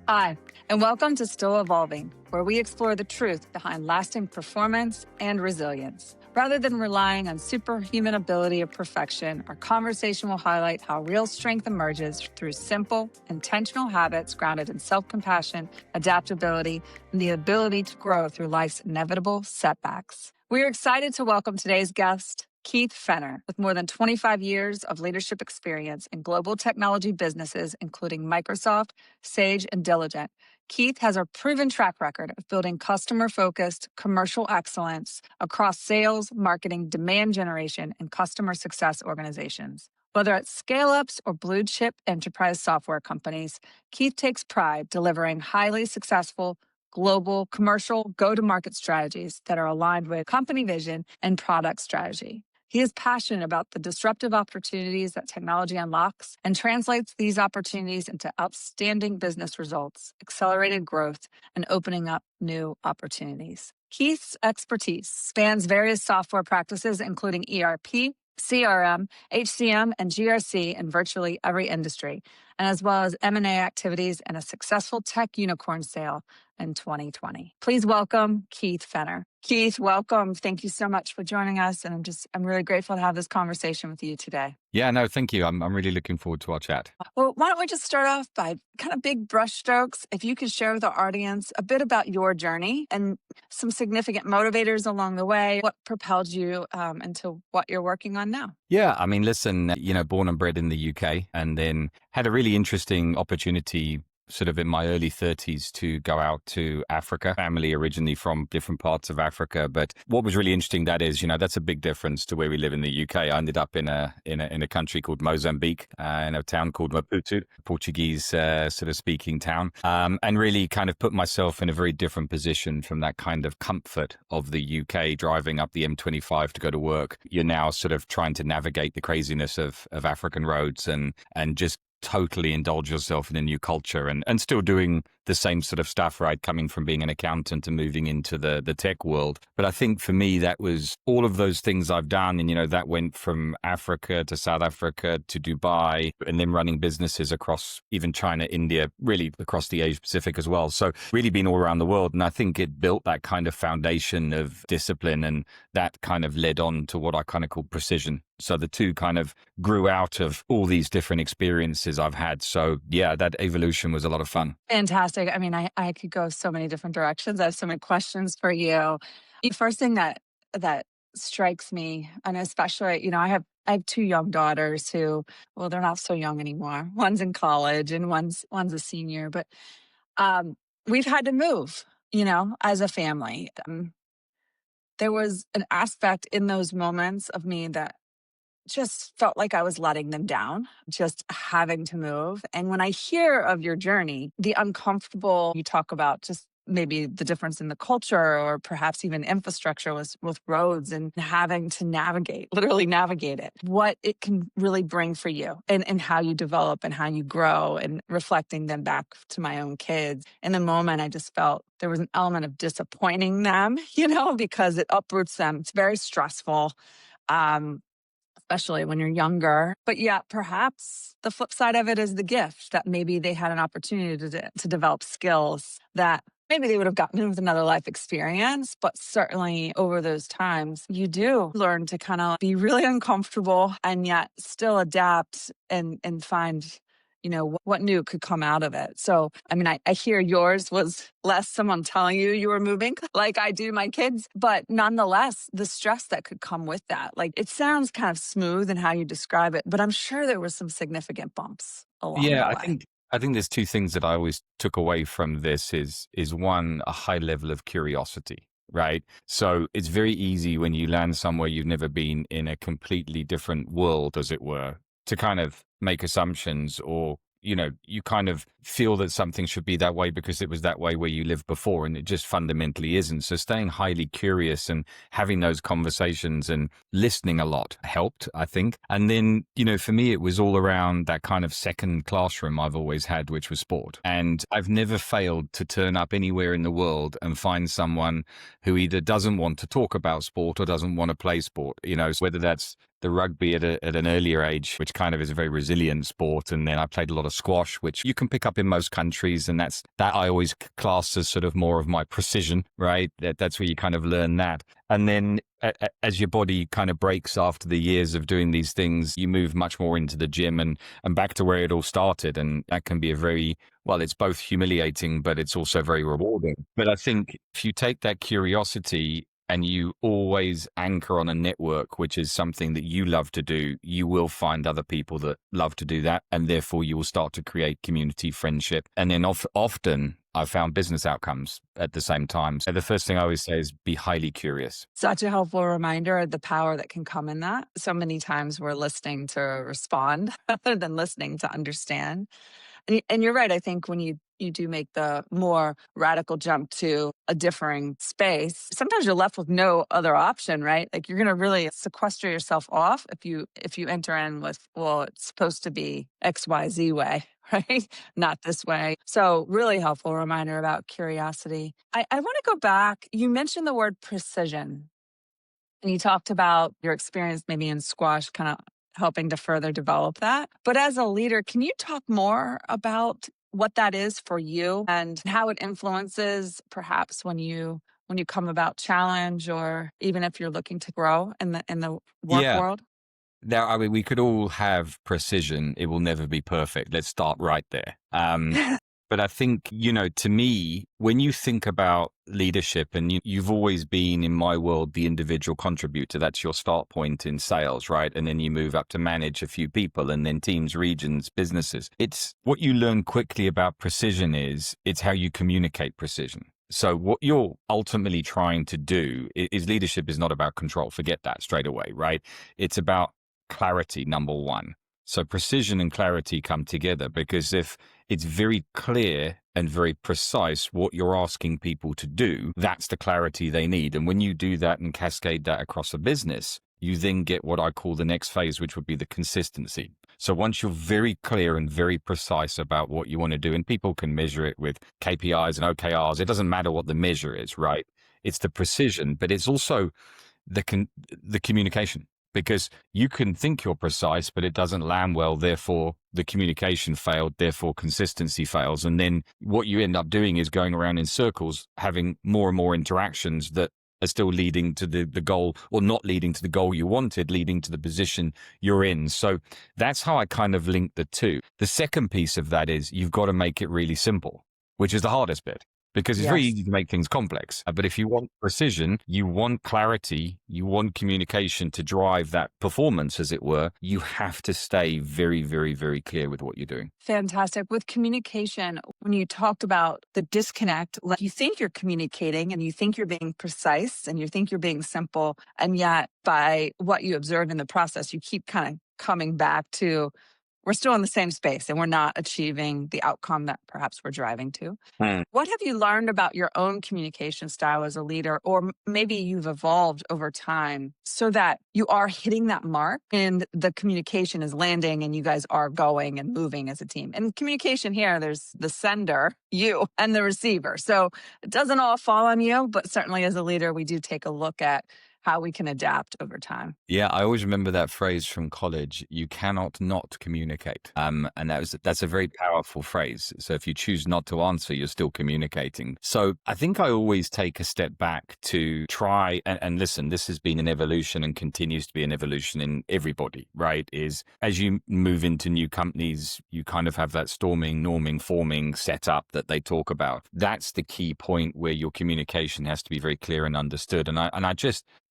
Hi, and welcome to Still Evolving, where we explore the truth behind lasting performance and resilience. Rather than relying on superhuman ability or perfection, our conversation will highlight how real strength emerges through simple, intentional habits grounded in self-compassion, adaptability, and the ability to grow through life's inevitable setbacks. We are excited to welcome today's guest, Keith Fenner, with more than 25 years of leadership experience in global technology businesses, including Microsoft, Sage, and Diligent. Keith has a proven track record of building customer-focused commercial excellence across sales, marketing, demand generation, and customer success organizations. Whether at scale-ups or blue-chip enterprise software companies, Keith takes pride delivering highly successful global commercial go-to-market strategies that are aligned with company vision and product strategy. He is passionate about the disruptive opportunities that technology unlocks and translates these opportunities into outstanding business results, accelerated growth, and opening up new opportunities. Keith's expertise spans various software practices, including ERP, CRM, HCM, and GRC in virtually every industry, and as well as M&A activities and a successful tech unicorn sale in 2020. Please welcome Keith Fenner. Keith, welcome. Thank you so much for joining us. And I'm really grateful to have this conversation with you today. Yeah, no, thank you. I'm really looking forward to our chat. Well, why don't we just start off by kind of big brushstrokes? If you could share with our audience a bit about your journey and some significant motivators along the way, what propelled you into what you're working on now? Yeah, I mean, listen, born and bred in the UK, and then had a really interesting opportunity sort of in my early 30s to go out to Africa. Family originally from different parts of Africa, but what was really interesting that is, that's a big difference to where we live in the UK. I ended up in a country called Mozambique, in a town called Maputo, Portuguese sort of speaking town, and really kind of put myself in a very different position from that kind of comfort of the UK, driving up the M25 to go to work. You're now sort of trying to navigate the craziness of African roads and just totally indulge yourself in a new culture and still doing the same sort of stuff, right? Coming from being an accountant and moving into the tech world. But I think for me, that was all of those things I've done. And, that went from Africa to South Africa to Dubai, and then running businesses across even China, India, really across the Asia Pacific as well. So really been all around the world. And I think it built that kind of foundation of discipline, and that kind of led on to what I kind of call precision. So the two kind of grew out of all these different experiences I've had. So yeah, that evolution was a lot of fun. Fantastic. I mean, I could go so many different directions. I have so many questions for you. The first thing that strikes me, and especially, I have two young daughters who, well, they're not so young anymore. One's in college and one's a senior, but we've had to move, as a family. There was an aspect in those moments of me that just felt like I was letting them down, just having to move. And when I hear of your journey, the uncomfortable, you talk about just maybe the difference in the culture or perhaps even infrastructure with roads and having to literally navigate it, what it can really bring for you and how you develop and how you grow, and reflecting them back to my own kids. In the moment, I just felt there was an element of disappointing them, because it uproots them. It's very stressful. Especially when you're younger. But yeah, perhaps the flip side of it is the gift that maybe they had an opportunity to develop skills that maybe they would have gotten with another life experience. But certainly over those times, you do learn to kind of be really uncomfortable and yet still adapt and find what new could come out of it. So, I mean, I hear yours was less someone telling you were moving like I do my kids, but nonetheless, the stress that could come with that. Like, it sounds kind of smooth in how you describe it, but I'm sure there were some significant bumps along the way. I think there's two things that I always took away from this is one, a high level of curiosity. Right. So it's very easy when you land somewhere you've never been, in a completely different world, as it were, to kind of make assumptions, or you kind of feel that something should be that way because it was that way where you lived before, and it just fundamentally isn't. So staying highly curious and having those conversations and listening a lot helped, I think. And then, for me, it was all around that kind of second classroom I've always had, which was sport. And I've never failed to turn up anywhere in the world and find someone who either doesn't want to talk about sport or doesn't want to play sport, whether that's the rugby at an earlier age, which kind of is a very resilient sport. And then I played a lot of squash, which you can pick up in most countries. And that I always class as sort of more of my precision, right? That's where you kind of learn that. And then as your body kind of breaks after the years of doing these things, you move much more into the gym and back to where it all started. And that can be a very, well, it's both humiliating, but it's also very rewarding. But I think if you take that curiosity and you always anchor on a network, which is something that you love to do, you will find other people that love to do that. And therefore you will start to create community, friendship. And then often I've found business outcomes at the same time. So the first thing I always say is be highly curious. Such a helpful reminder of the power that can come in that. So many times we're listening to respond rather than listening to understand. And you're right. I think when you do make the more radical jump to a differing space, sometimes you're left with no other option, right? Like you're going to really sequester yourself off if you enter in with, well, it's supposed to be XYZ way, right? Not this way. So really helpful reminder about curiosity. I want to go back. You mentioned the word precision. And you talked about your experience maybe in squash, kind of helping to further develop that. But as a leader, can you talk more about what that is for you and how it influences perhaps when you come about challenge, or even if you're looking to grow in the work Yeah. world? Now, I mean, we could all have precision. It will never be perfect. Let's start right there. But I think, to me, when you think about leadership, and you've always been, in my world, the individual contributor, that's your start point in sales, right? And then you move up to manage a few people and then teams, regions, businesses. It's what you learn quickly about precision it's how you communicate precision. So what you're ultimately trying to do is leadership is not about control. Forget that straight away, right? It's about clarity, number one. So precision and clarity come together, because if it's very clear and very precise what you're asking people to do, that's the clarity they need. And when you do that and cascade that across a business, you then get what I call the next phase, which would be the consistency. So once you're very clear and very precise about what you want to do, and people can measure it with KPIs and OKRs, it doesn't matter what the measure is, right? It's the precision, but it's also the communication. Because you can think you're precise, but it doesn't land well. Therefore, the communication failed. Therefore, consistency fails. And then what you end up doing is going around in circles, having more and more interactions that are still leading to the goal, or not leading to the goal you wanted, leading to the position you're in. So that's how I kind of link the two. The second piece of that is you've got to make it really simple, which is the hardest bit. Because it's very easy to make things complex. But if you want precision, you want clarity, you want communication to drive that performance, as it were, you have to stay very, very, very clear with what you're doing. Fantastic. With communication, when you talked about the disconnect, like you think you're communicating and you think you're being precise and you think you're being simple, and yet by what you observe in the process, you keep kind of coming back to, we're still in the same space and we're not achieving the outcome that perhaps we're driving to. What have you learned about your own communication style as a leader, or maybe you've evolved over time so that you are hitting that mark and the communication is landing and you guys are going and moving as a team? And communication here, there's the sender, you, and the receiver. So it doesn't all fall on you, but certainly as a leader, we do take a look at how we can adapt over time. Yeah, I always remember that phrase from college: you cannot not communicate. And that's a very powerful phrase. So if you choose not to answer, you're still communicating. So I think I always take a step back to try and listen. This has been an evolution and continues to be an evolution in everybody, right? Is as you move into new companies, you kind of have that storming, norming, forming setup that they talk about. That's the key point where your communication has to be very clear and understood. And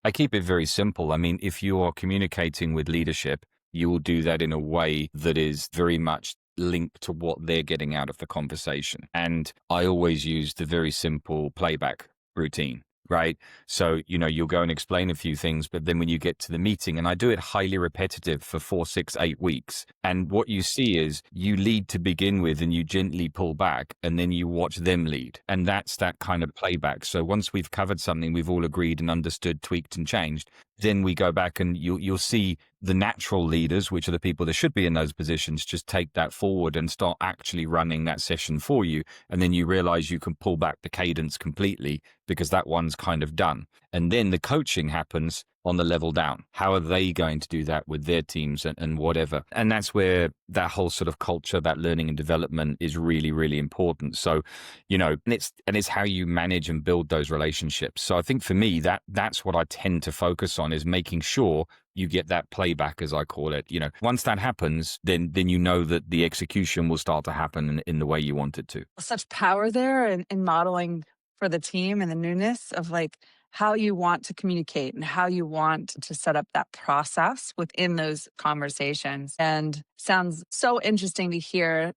I keep it very simple. I mean, if you are communicating with leadership, you will do that in a way that is very much linked to what they're getting out of the conversation. And I always use the very simple playback routine, right? So, you'll go and explain a few things, but then when you get to the meeting, and I do it highly repetitive for 4, 6, 8 weeks. And what you see is you lead to begin with and you gently pull back and then you watch them lead. And that's that kind of playback. So once we've covered something, we've all agreed and understood, tweaked and changed, then we go back and you'll see the natural leaders, which are the people that should be in those positions, just take that forward and start actually running that session for you. And then you realize you can pull back the cadence completely because that one's kind of done. And then the coaching happens on the level down? How are they going to do that with their teams and whatever? And that's where that whole sort of culture, that learning and development is really, really important. So, and it's how you manage and build those relationships. So I think for me, that's what I tend to focus on, is making sure you get that playback, as I call it. Once that happens, then you know that the execution will start to happen in the way you want it to. Such power there in modeling for the team and the newness of like how you want to communicate and how you want to set up that process within those conversations. And sounds so interesting to hear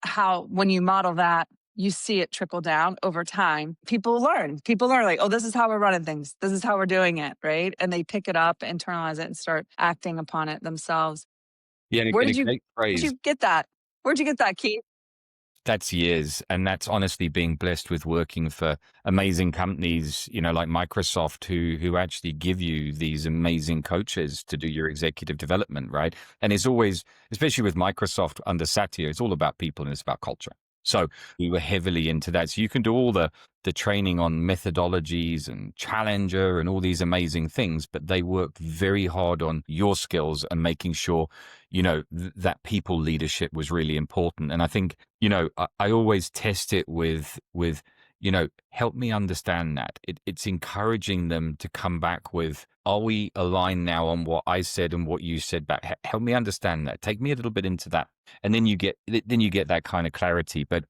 how when you model that, you see it trickle down over time. People learn like, oh, this is how we're running things. This is how we're doing it. Right. And they pick it up, internalize it, and start acting upon it themselves. Yeah, Where and did a you, great where'd phrase. you get that? Where'd you get that, Keith? That's years. And that's honestly being blessed with working for amazing companies, like Microsoft, who actually give you these amazing coaches to do your executive development, right? And it's always, especially with Microsoft under Satya, it's all about people and it's about culture. So we were heavily into that. So you can do all the training on methodologies and Challenger and all these amazing things, but they work very hard on your skills and making sure, that people leadership was really important. And I think, I always test it with, help me understand that. It's encouraging them to come back with, are we aligned now on what I said and what you said back? Help me understand that. Take me a little bit into that. And then you get that kind of clarity. But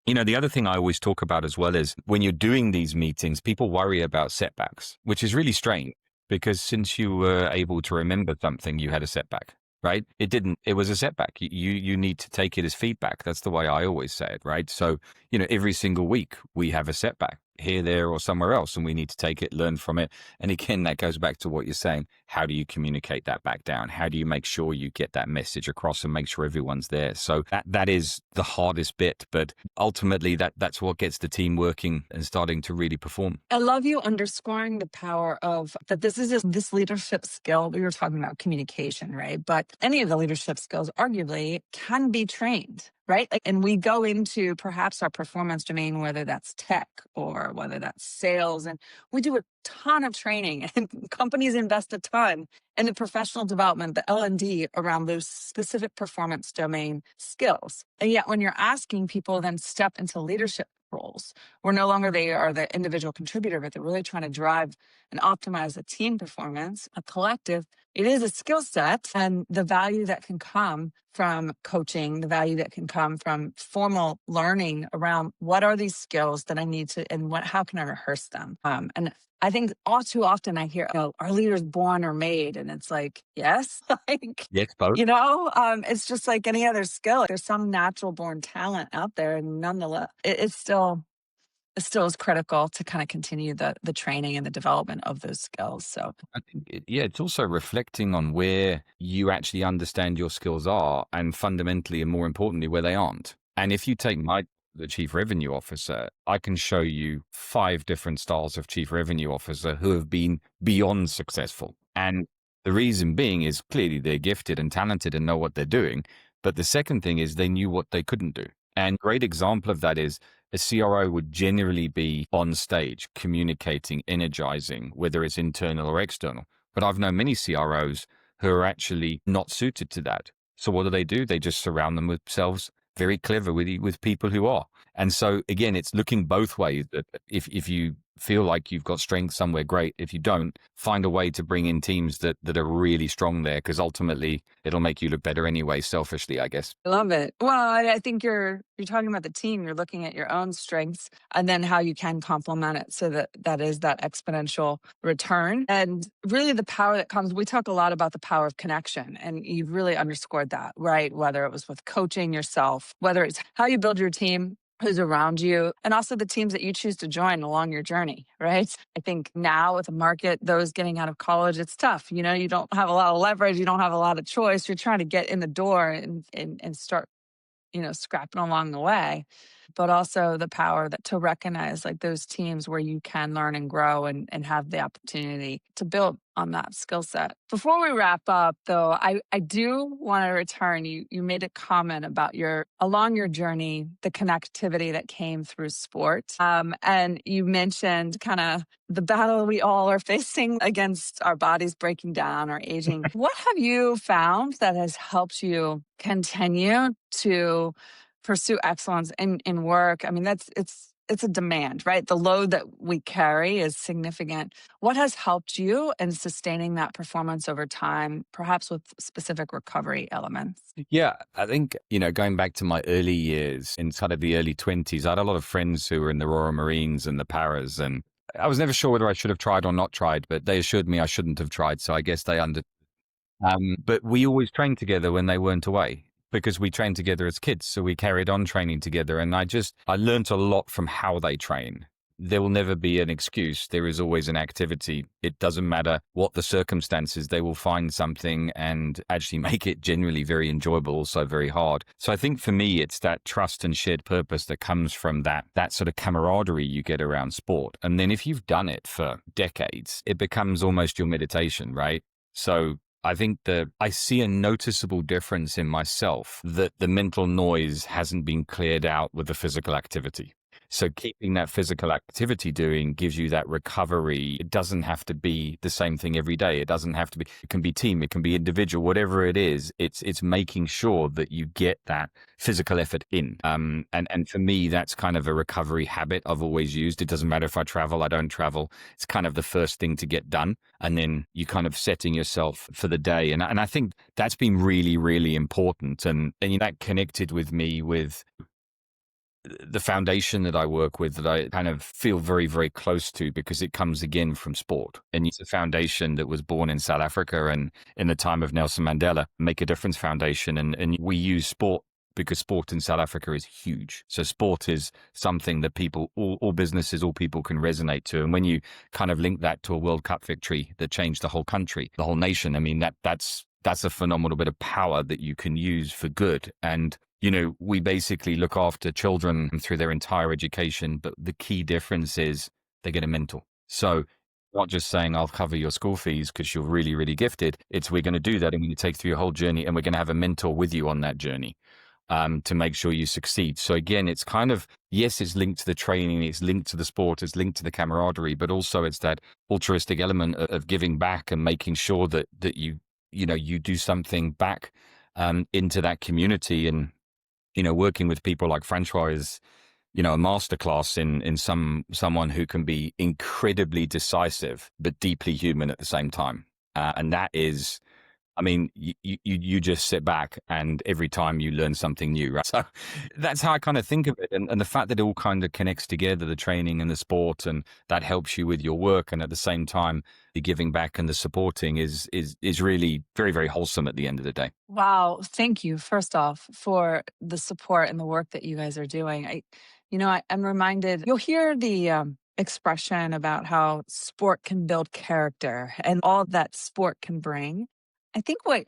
the other thing I always talk about as well is when you're doing these meetings, people worry about setbacks, which is really strange because since you were able to remember something, you had a setback, right? It was a setback. You need to take it as feedback. That's the way I always say it, right? So, every single week we have a setback here, there, or somewhere else, and we need to take it, learn from it. And again, that goes back to what you're saying. How do you communicate that back down? How do you make sure you get that message across and make sure everyone's there? So that is the hardest bit, but ultimately that's what gets the team working and starting to really perform. I love you underscoring the power of that. This is just this leadership skill. We were talking about communication, right? But any of the leadership skills arguably can be trained, right? And we go into perhaps our performance domain, whether that's tech or whether that's sales, and we do a ton of training and companies invest a ton in the professional development, the L&D around those specific performance domain skills. And yet when you're asking people then step into leadership roles, where no longer they are the individual contributor, but they're really trying to drive and optimize a team performance, a collective, it is a skill set, and the value that can come from coaching, the value that can come from formal learning around what are these skills that I need to, and how can I rehearse them? And I think all too often I hear, are leaders born or made? And it's like, yes, Yes, both. it's just like any other skill. There's some natural born talent out there, and nonetheless, it still is critical to kind of continue the training and the development of those skills. So I think, it's also reflecting on where you actually understand your skills are, and fundamentally, and more importantly, where they aren't. And if you take the chief revenue officer, I can show you 5 different styles of chief revenue officer who have been beyond successful. And the reason being is clearly they're gifted and talented and know what they're doing. But the second thing is they knew what they couldn't do. And a great example of that is a CRO would generally be on stage, communicating, energizing, whether it's internal or external. But I've known many CROs who are actually not suited to that. So what do? They just surround themselves very clever with people who are. And so again, it's looking both ways. That if you feel like you've got strength somewhere, great. If you don't, find a way to bring in teams that are really strong there, because ultimately it'll make you look better anyway, selfishly, I guess. I love it. Well, I think you're talking about the team. You're looking at your own strengths and then how you can complement it so that is that exponential return. And really the power that comes, we talk a lot about the power of connection, and you've really underscored that, right? Whether it was with coaching yourself, whether it's how you build your team, who's around you, and also the teams that you choose to join along your journey, right? I think now with the market, those getting out of college, it's tough. You don't have a lot of leverage. You don't have a lot of choice. You're trying to get in the door and start, scrapping along the way. But also the power to recognize like those teams where you can learn and grow and have the opportunity to build on that skill set. Before we wrap up, though, I do want to return. You made a comment about along your journey, the connectivity that came through sport. And you mentioned kind of the battle we all are facing against our bodies breaking down or aging. What have you found that has helped you continue to pursue excellence in work? I mean, it's a demand, right? The load that we carry is significant. What has helped you in sustaining that performance over time, perhaps with specific recovery elements? Yeah, I think, going back to my early years, inside of the early 20s, I had a lot of friends who were in the Royal Marines and the Paras, and I was never sure whether I should have tried or not tried, but they assured me I shouldn't have tried. So I guess they but we always trained together when they weren't away because we trained together as kids. So we carried on training together. And I learned a lot from how they train. There will never be an excuse. There is always an activity. It doesn't matter what the circumstances, they will find something and actually make it genuinely very enjoyable, also very hard. So I think for me, it's that trust and shared purpose that comes from that sort of camaraderie you get around sport. And then if you've done it for decades, it becomes almost your meditation, right? So I think that I see a noticeable difference in myself that the mental noise hasn't been cleared out with the physical activity. So keeping that physical activity doing gives you that recovery. It doesn't have to be the same thing every day. It doesn't have to be, it can be team, it can be individual, whatever it is. It's making sure that you get that physical effort in. And for me, that's kind of a recovery habit I've always used. It doesn't matter if I travel, I don't travel. It's kind of the first thing to get done. And then you kind of setting yourself for the day. And I think that's been really, really important. And that connected with me with the foundation that I work with that I kind of feel very, very close to because it comes again from sport. And it's a foundation that was born in South Africa and in the time of Nelson Mandela, Make a Difference Foundation. And we use sport because sport in South Africa is huge. So sport is something that people, all businesses, all people can resonate to. And when you kind of link that to a World Cup victory that changed the whole country, the whole nation, I mean, that's a phenomenal bit of power that you can use for good. And we basically look after children through their entire education, but the key difference is they get a mentor. So not just saying, I'll cover your school fees because you're really, really gifted. It's we're going to do that and we're going to take through your whole journey and we're going to have a mentor with you on that journey to make sure you succeed. So again, it's kind of, yes, it's linked to the training, it's linked to the sport, it's linked to the camaraderie, but also it's that altruistic element of giving back and making sure that you do something back into that community. And working with people like Francois is, a masterclass in someone who can be incredibly decisive, but deeply human at the same time. And that is, I mean, you just sit back and every time you learn something new, right? So that's how I kind of think of it. And the fact that it all kind of connects together, the training and the sport, and that helps you with your work. And at the same time, the giving back and the supporting is really very, very wholesome at the end of the day. Wow. Thank you, first off, for the support and the work that you guys are doing. I'm reminded, you'll hear the expression about how sport can build character and all that sport can bring. I think what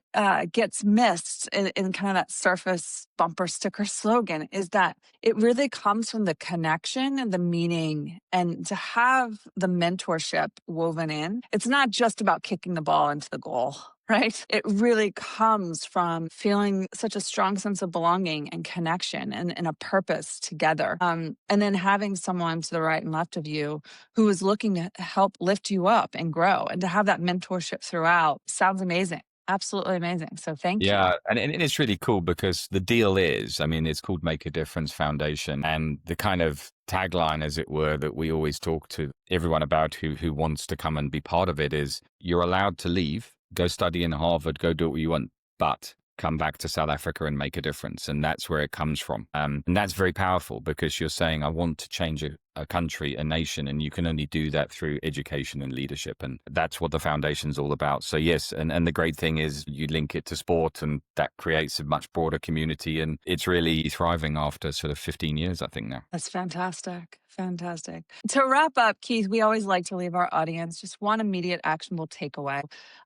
gets missed in kind of that surface bumper sticker slogan is that it really comes from the connection and the meaning, and to have the mentorship woven in. It's not just about kicking the ball into the goal, right? It really comes from feeling such a strong sense of belonging and connection and a purpose together. And then having someone to the right and left of you who is looking to help lift you up and grow, and to have that mentorship throughout sounds amazing. Absolutely amazing. So thank you. Yeah, and it's really cool because the deal is, I mean, it's called Make a Difference Foundation, and the kind of tagline, as it were, that we always talk to everyone about who wants to come and be part of it is, you're allowed to leave, go study in Harvard, go do what you want, but come back to South Africa and make a difference. And that's where it comes from. And that's very powerful because you're saying, I want to change a country, a nation, and you can only do that through education and leadership. And that's what the foundation's all about. So yes, and the great thing is you link it to sport and that creates a much broader community, and it's really thriving after sort of 15 years, I think now. That's fantastic. Fantastic. To wrap up, Keith, we always like to leave our audience just one immediate actionable takeaway.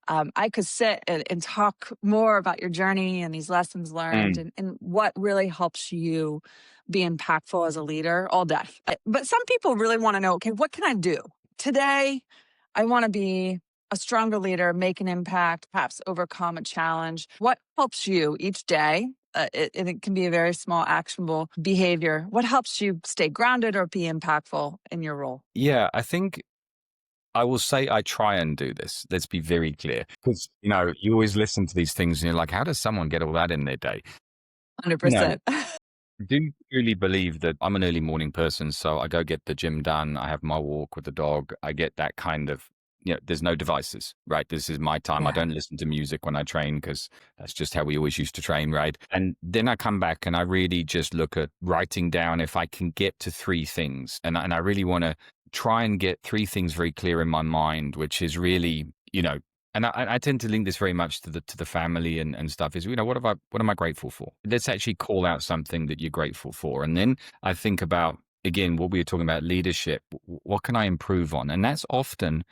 I could sit and talk more about your journey and these lessons learned and what really helps you be impactful as a leader all day. But some people really want to know, okay, what can I do? Today, I want to be a stronger leader, make an impact, perhaps overcome a challenge? What helps you each day? It can be a very small, actionable behavior. What helps you stay grounded or be impactful in your role? Yeah, I think I will say I try and do this. Let's be very clear. Because, you always listen to these things and you're like, how does someone get all that in their day? You know, 100%. do truly believe that I'm an early morning person. So I go get the gym done. I have my walk with the dog. I get that kind of, there's no devices, right? This is my time. I Yeah. don't listen to music when I train because that's just how we always used to train, right? And then I come back and I really just look at writing down if I can get to three things. And I really want to try and get three things very clear in my mind, which is really, and I tend to link this very much to the family and stuff is, what am I grateful for? Let's actually call out something that you're grateful for. And then I think about, again, what we were talking about, leadership. What can I improve on? And that's often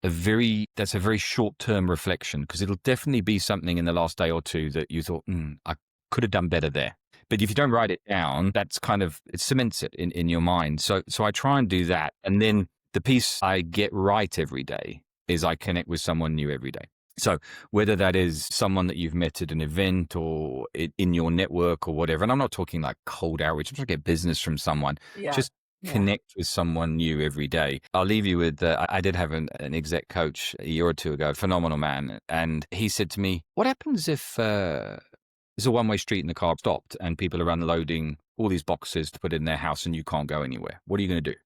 that's a very short-term reflection because it'll definitely be something in the last day or two that you thought, I could have done better there. But if you don't write it down, that's kind of, it cements it in your mind. So I try and do that. And then the piece I get right every day is I connect with someone new every day. So whether that is someone that you've met at an event or in your network or whatever, and I'm not talking like cold outreach, I'm trying to get business from someone, Yeah. just Yeah. connect with someone new every day. I'll leave you with, I did have an exec coach a year or two ago, phenomenal man. And he said to me, what happens if there's a one-way street and the car stopped and people are unloading all these boxes to put in their house and you can't go anywhere? What are you going to do?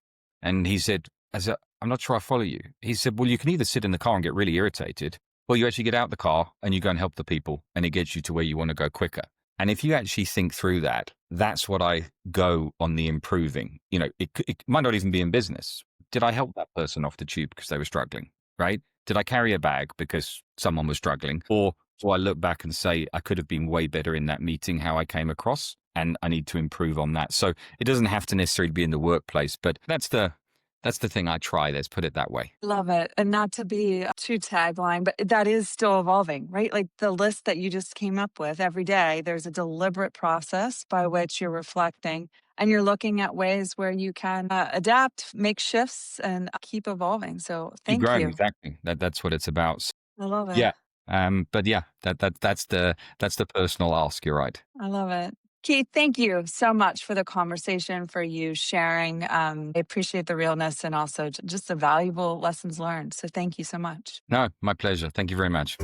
And he said, I'm not sure I follow you. He said, well, you can either sit in the car and get really irritated, or you actually get out the car and you go and help the people and it gets you to where you want to go quicker. And if you actually think through that, that's what I go on the improving. It might not even be in business. Did I help that person off the tube because they were struggling, right? Did I carry a bag because someone was struggling? Or do I look back and say, I could have been way better in that meeting, how I came across, and I need to improve on that. So it doesn't have to necessarily be in the workplace, but that's the thing I try. Let's put it that way. Love it. And not to be too tagline, but that is still evolving, right? Like the list that you just came up with every day, there's a deliberate process by which you're reflecting and you're looking at ways where you can adapt, make shifts, and keep evolving. So Keep thank growing, you. exactly. That's what it's about. I love it. Yeah. But yeah, that's the personal ask. You're right. I love it. Keith, thank you so much for the conversation, for you sharing. I appreciate the realness and also just the valuable lessons learned. So thank you so much. No, my pleasure. Thank you very much.